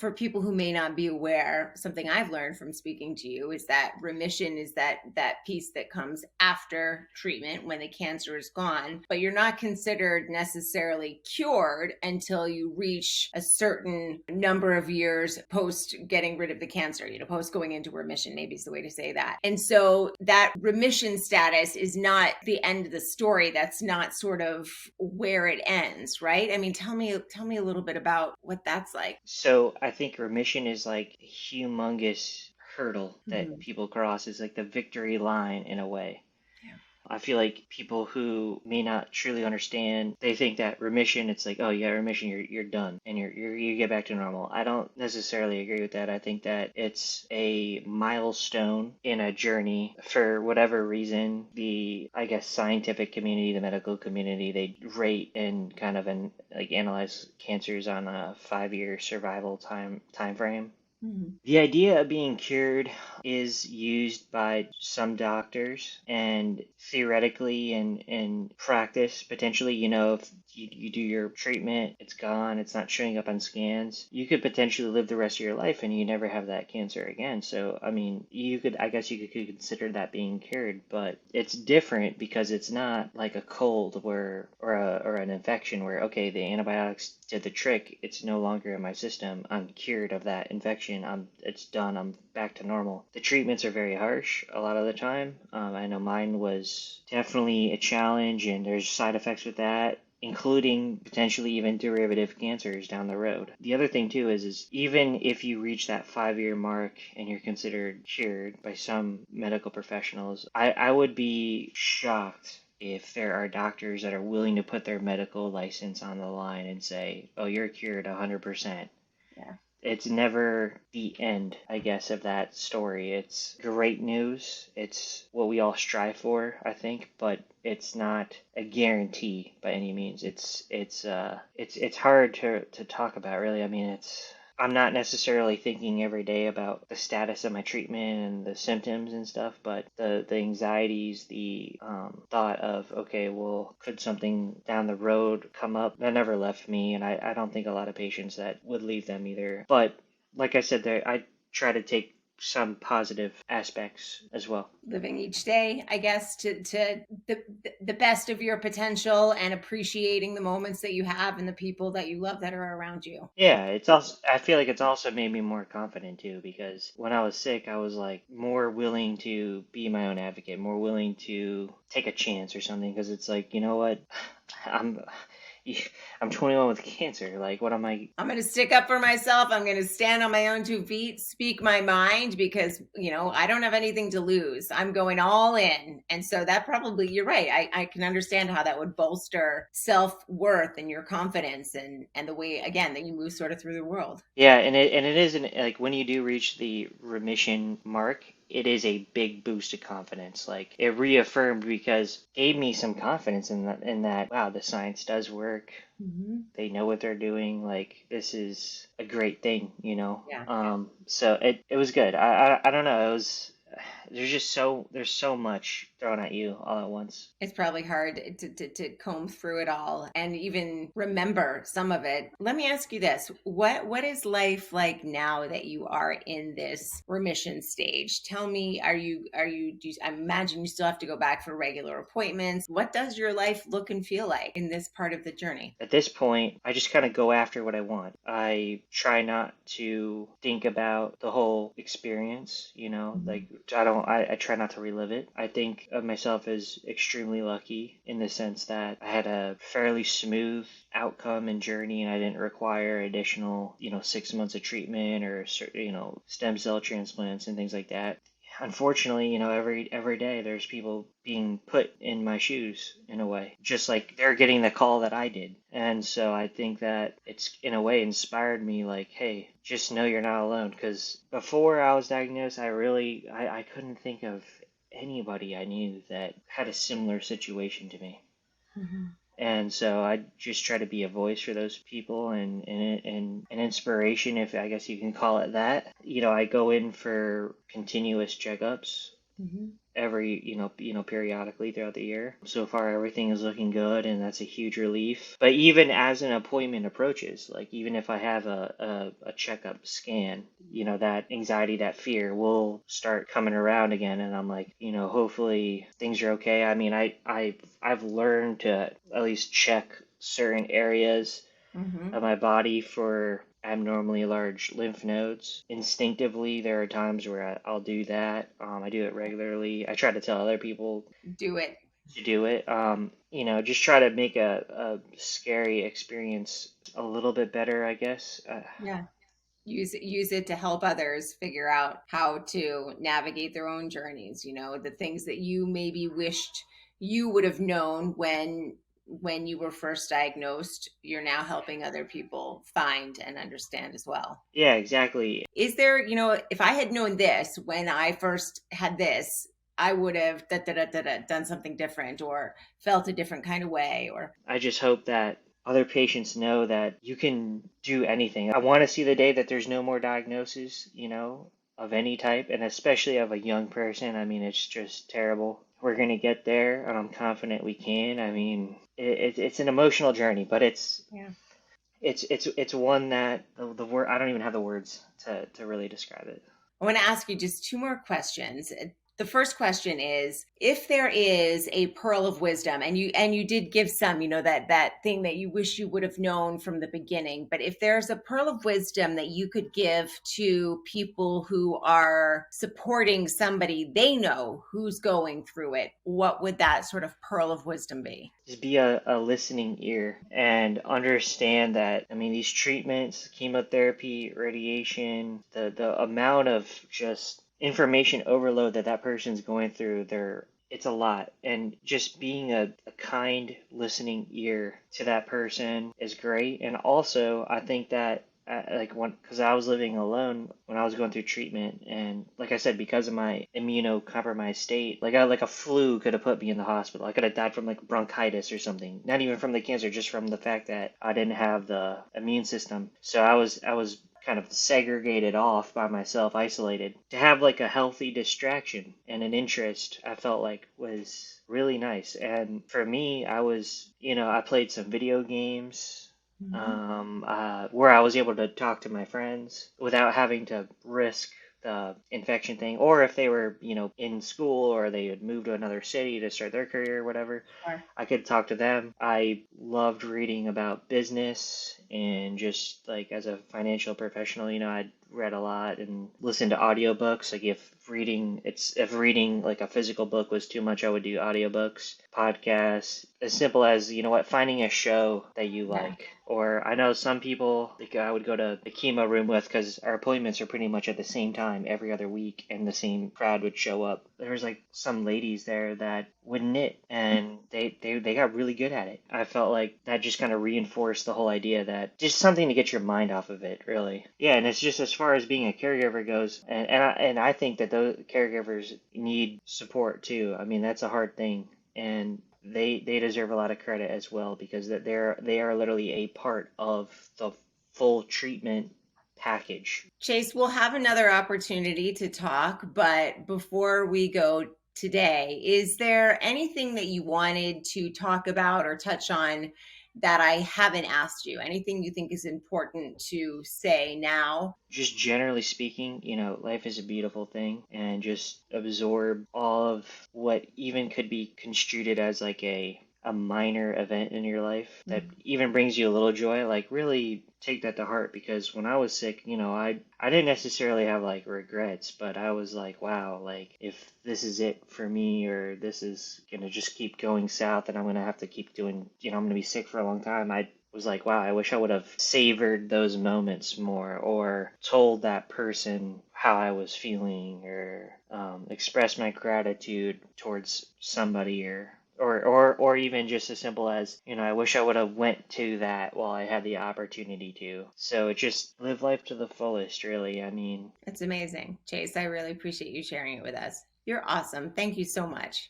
for people who may not be aware, something I've learned from speaking to you is that remission is that piece that comes after treatment when the cancer is gone, but you're not considered necessarily cured until you reach a certain number of years post getting rid of the cancer, post going into remission, maybe is the way to say that. And so that remission status is not the end of the story. That's not sort of where it ends, right? I mean, tell me a little bit about what that's like. So I think remission is like a humongous hurdle that Mm-hmm. people cross. Is like the victory line in a way. Yeah. I feel like people who may not truly understand, they think that remission, it's like, oh, you got remission, you're done, and you get back to normal. I don't necessarily agree with that. I think that it's a milestone in a journey. For whatever reason, the, I guess, scientific community, the medical community, they rate and kind of like analyze cancers on a 5-year survival time frame. Mm-hmm. The idea of being cured is used by some doctors, and theoretically in practice, potentially, if you do your treatment, it's gone, it's not showing up on scans, you could potentially live the rest of your life and you never have that cancer again. So, I mean, I guess you could consider that being cured, but it's different because it's not like a cold or an infection where, okay, the antibiotics did the trick, it's no longer in my system, I'm cured of that infection, it's done, I'm back to normal. The treatments are very harsh a lot of the time. I know mine was definitely a challenge, and there's side effects with that, including potentially even derivative cancers down the road. The other thing too is even if you reach that 5-year mark and you're considered cured by some medical professionals, I would be shocked if there are doctors that are willing to put their medical license on the line and say, oh, you're cured 100%. Yeah. It's never the end, I guess, of that story. It's great news. It's what we all strive for, I think, but it's not a guarantee by any means. It's hard to talk about, really. I mean, I'm not necessarily thinking every day about the status of my treatment and the symptoms and stuff, but the anxieties, the thought of, okay, well, could something down the road come up? That never left me, and I don't think a lot of patients that would leave them either. But like I said, I try to take some positive aspects as well. Living each day, I guess, to the best of your potential and appreciating the moments that you have and the people that you love that are around you. Yeah, it's also, I feel like it's also made me more confident too, because when I was sick, I was like more willing to be my own advocate, more willing to take a chance or something, because it's like, you know what, I'm I'm 21 with cancer. Like, what am I? I'm going to stick up for myself. I'm going to stand on my own 2 feet, speak my mind because, I don't have anything to lose. I'm going all in. And so that probably, you're right. I can understand how that would bolster self-worth and your confidence and the way, again, that you move sort of through the world. Yeah, and it isn't like when you do reach the remission mark, it is a big boost of confidence. Like, it reaffirmed, because gave me some confidence in that, wow, the science does work. Mm-hmm. They know what they're doing. Like, this is a great thing, Yeah. So it was good. I don't know. It was, there's so much thrown at you all at once. It's probably hard to comb through it all and even remember some of it. Let me ask you this. What is life like now that you are in this remission stage? Tell me, I imagine you still have to go back for regular appointments. What does your life look and feel like in this part of the journey? At this point, I just kind of go after what I want. I try not to think about the whole experience, like I try not to relive it. I think of myself as extremely lucky in the sense that I had a fairly smooth outcome and journey, and I didn't require additional, 6 months of treatment or, stem cell transplants and things like that. Unfortunately, every day there's people being put in my shoes in a way, just like they're getting the call that I did. And so I think that it's in a way inspired me, like, hey, just know you're not alone. Because before I was diagnosed, I couldn't think of anybody I knew that had a similar situation to me. Mm-hmm. And so I just try to be a voice for those people and an inspiration, if I guess you can call it that. I go in for continuous checkups Mhm. every periodically throughout the year. So far everything is looking good, and that's a huge relief. But even as an appointment approaches, like even if I have a checkup scan, that anxiety, that fear will start coming around again, and I'm like, hopefully things are okay. I mean, I've learned to at least check certain areas of Mhm. my body for abnormally large lymph nodes. Instinctively, there are times where I'll do that. I do it regularly. I try to tell other people Do it. to do it. Just try to make a scary experience a little bit better, I guess. Yeah. Use it to help others figure out how to navigate their own journeys, the things that you maybe wished you would have known when you were first diagnosed, you're now helping other people find and understand as well. Yeah, exactly. Is there, if I had known this when I first had this, I would have done something different or felt a different kind of way or I just hope that other patients know that you can do anything. I want to see the day that there's no more diagnoses, of any type, and especially of a young person. I mean, it's just terrible. We're going to get there, and I'm confident we can. I mean, it's an emotional journey, but yeah. it's one that the word, I don't even have the words to really describe it. I want to ask you just two more questions. The first question is, if there is a pearl of wisdom, and you did give some, that thing that you wish you would have known from the beginning, but if there's a pearl of wisdom that you could give to people who are supporting somebody they know who's going through it, what would that sort of pearl of wisdom be? Just be a listening ear and understand that, I mean, these treatments, chemotherapy, radiation, the amount of just information overload that person's going through, it's a lot. And just being a kind listening ear to that person is great. And also, I think that like when, because I was living alone when I was going through treatment, and like I said, because of my immunocompromised state, like a flu could have put me in the hospital. I could have died from like bronchitis or something. Not even from the cancer, just from the fact that I didn't have the immune system. So I was kind of segregated off by myself, isolated. To have like a healthy distraction and an interest, I felt like was really nice. And for me, I played some video games, Mhm. where I was able to talk to my friends without having to risk the infection thing, or if they were, in school or they had moved to another city to start their career or whatever, Sure. I could talk to them. I loved reading about business, and just like as a financial professional, I'd read a lot and listened to audiobooks. Like if reading like a physical book was too much, I would do audiobooks, podcasts, as simple as, finding a show that you Yeah. like. Or I know some people, like I would go to the chemo room with, because our appointments are pretty much at the same time every other week, and the same crowd would show up. There was like some ladies there that would knit, and they got really good at it. I felt like that just kind of reinforced the whole idea that just something to get your mind off of it, really. Yeah, and it's just as far as being a caregiver goes, and I think that those caregivers need support too. I mean, that's a hard thing, and they deserve a lot of credit as well, because that they are literally a part of the full treatment package. Chase, we'll have another opportunity to talk, but before we go today, is there anything that you wanted to talk about or touch on that I haven't asked you? Anything you think is important to say now? Just generally speaking, life is a beautiful thing, and just absorb all of what even could be construed as like a minor event in your life that Mhm. even brings you a little joy. Like really take that to heart, because when I was sick, I didn't necessarily have like regrets, but I was like, wow, like if this is it for me, or this is gonna just keep going south and I'm gonna have to keep doing, I'm gonna be sick for a long time, I was like, wow, I wish I would have savored those moments more, or told that person how I was feeling, or expressed my gratitude towards somebody, or even just as simple as, I wish I would have went to that while I had the opportunity to. So it just live life to the fullest, really. I mean, It's amazing. Chase, I really appreciate you sharing it with us. You're awesome. Thank you so much.